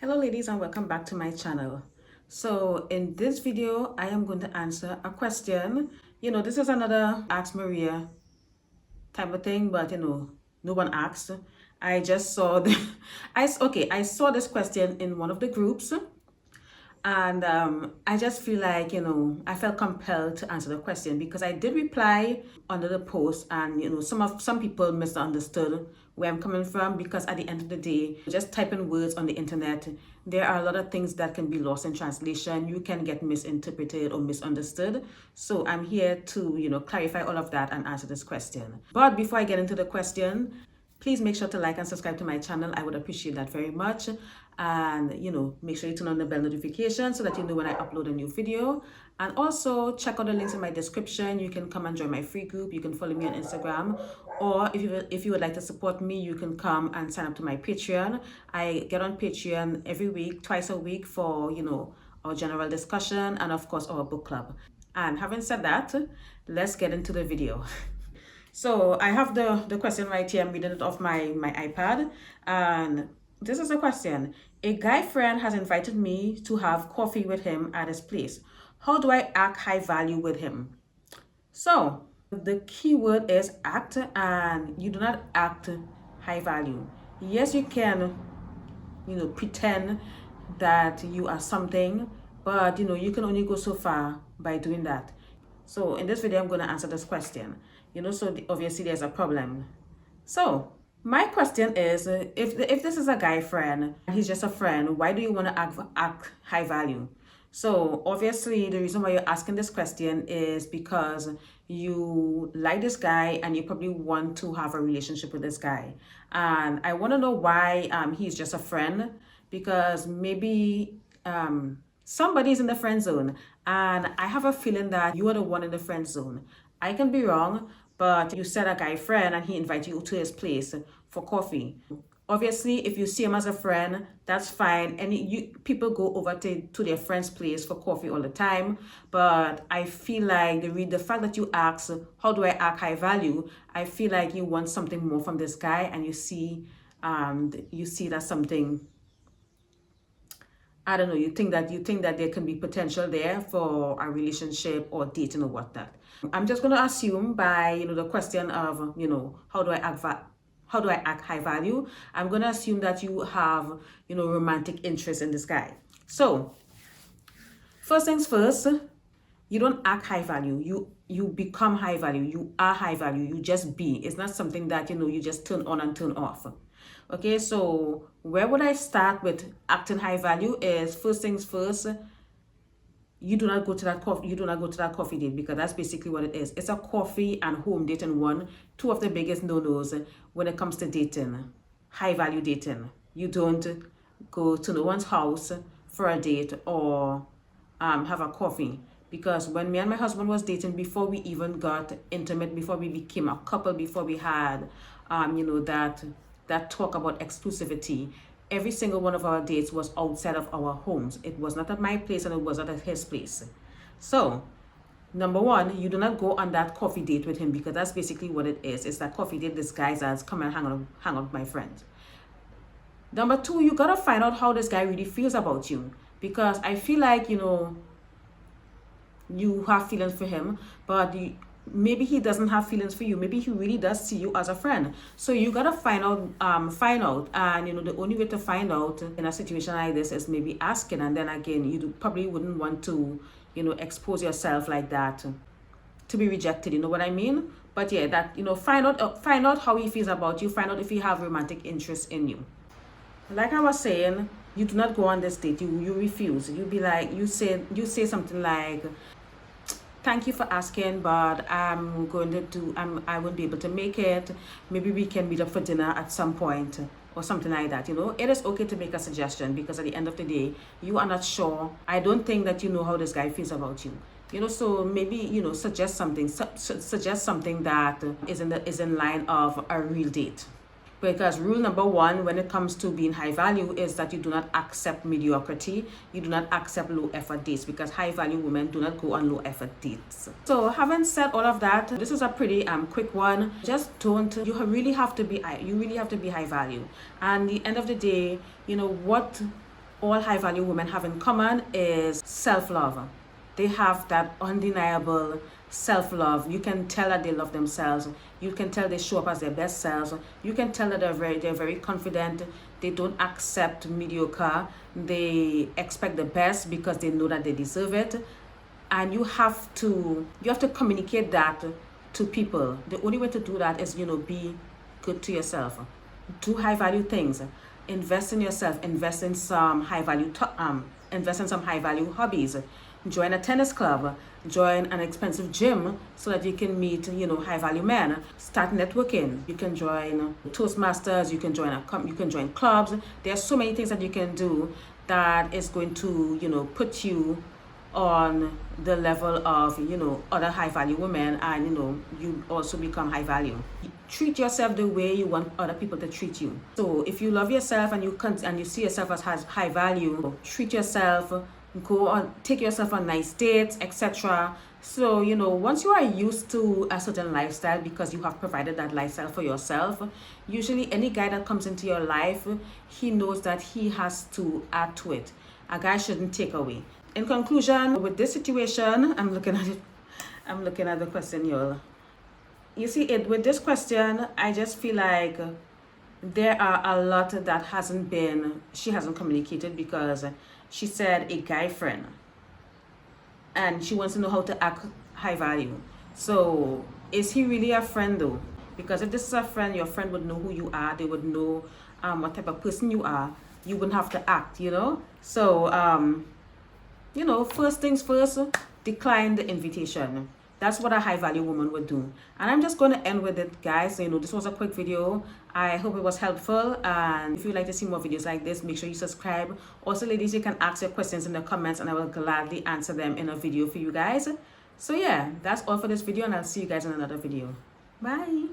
Hello ladies and welcome back to my channel. So in this video I am going to answer a question. This is another Ask Maria type of thing, but no one asked. I just saw I saw this question in one of the groups, and I just feel like I felt compelled to answer the question because I did reply under the post, and some people misunderstood where I'm coming from, because at the end of the day, just typing words on the internet, there are a lot of things that can be lost in translation. You can get misinterpreted or misunderstood. So I'm here to clarify all of that and answer this question. But before I get into the question, please make sure to like and subscribe to my channel. I would appreciate that very much. And make sure you turn on the bell notification so that you know when I upload a new video. And also check out the links in my description. You can come and join my free group. You can follow me on Instagram. Or if you would like to support me, you can come and sign up to my Patreon. I get on Patreon every week, twice a week, for our general discussion and of course our book club. And having said that, let's get into the video. So I have the question right here. I'm reading it off my iPad. And this is a question. A guy friend has invited me to have coffee with him at his place. How do I act high value with him? So the key word is act, and you do not act high value. Yes, you can, pretend that you are something, but you can only go so far by doing that. So in this video, I'm going to answer this question. Obviously there's a problem. So my question is, if this is a guy friend and he's just a friend, why do you want to act high value? So obviously the reason why you're asking this question is because you like this guy and you probably want to have a relationship with this guy. And I want to know why he's just a friend, because maybe somebody's in the friend zone, and I have a feeling that you are the one in the friend zone. I can be wrong, but you said a guy friend and he invited you to his place for coffee. Obviously, if you see him as a friend, that's fine. And people go over to their friend's place for coffee all the time. But I feel like the fact that you ask, how do I act high value? I feel like you want something more from this guy, and you see that something, I don't know, you think that there can be potential there for a relationship or dating or whatnot. I'm just going to assume by the question of how do I act high value, I'm going to assume that you have romantic interest in this guy. So first things first, you don't act high value, you become high value. You are high value. You just be. It's not something that you just turn on and turn off. Okay, so where would I start with acting high value is, first things first, you do not go to that coffee date, because that's basically what it is. It's a coffee and home date in one. Two of the biggest no-nos when it comes to dating, high value dating. You don't go to no one's house for a date or have a coffee. Because when me and my husband was dating, before we even got intimate, before we became a couple, before we had that talk about exclusivity, every single one of our dates was outside of our homes. It was not at my place and it was not at his place. So number one, you do not go on that coffee date with him, because that's basically what it is. It's that coffee date disguised as come and hang out with my friends. Number two, you gotta find out how this guy really feels about you, because I feel like you have feelings for him, but maybe he doesn't have feelings for you. Maybe he really does see you as a friend. So you gotta find out, and the only way to find out in a situation like this is maybe asking. And then again, you probably wouldn't want to expose yourself like that to be rejected, you know what I mean? But yeah, that find out how he feels about you. Find out if he have romantic interest in you. Like I was saying, you do not go on this date. You refuse. You be like, you say something like, thank you for asking, but I won't be able to make it. Maybe we can meet up for dinner at some point, or something like that. It is okay to make a suggestion, because at the end of the day, you are not sure. I don't think that you know how this guy feels about you. So maybe suggest something that is in line of a real date. Because rule number one when it comes to being high value is that you do not accept mediocrity. You do not accept low effort dates, because high value women do not go on low effort dates. So having said all of that, this is a pretty quick one. Just don't, you really have to be high value. And at the end of the day, what all high value women have in common is self-love. They have that undeniable self-love. You can tell that they love themselves. You can tell they show up as their best selves. You can tell that they're very confident. They don't accept mediocre. They expect the best because they know that they deserve it. And you have to communicate that to people. The only way to do that is, be good to yourself. Do high value things. Invest in yourself. Invest in some high value hobbies. Join a tennis club. Join an expensive gym so that you can meet, high value men. Start networking. You can join Toastmasters. You can join clubs. There are so many things that you can do that is going to, put you on the level of other high value women, and you also become high value. Treat yourself the way you want other people to treat you. So if you love yourself and you see yourself as high value, treat yourself, go on, take yourself on nice dates, etc. So once you are used to a certain lifestyle because you have provided that lifestyle for yourself, usually any guy that comes into your life, he knows that he has to add to it. A guy shouldn't take away. In conclusion, with this situation, I'm looking at the question, y'all. You see, with this question, I just feel like there are a lot that she hasn't communicated, because she said a guy friend, and she wants to know how to act high value. So is he really a friend though? Because if this is a friend, your friend would know who you are. They would know what type of person you are. You wouldn't have to act, So first things first, decline the invitation. That's what a high value woman would do. And I'm just going to end with it, guys. So, this was a quick video. I hope it was helpful. And if you'd like to see more videos like this, make sure you subscribe. Also, ladies, you can ask your questions in the comments and I will gladly answer them in a video for you guys. So yeah, that's all for this video, and I'll see you guys in another video. Bye.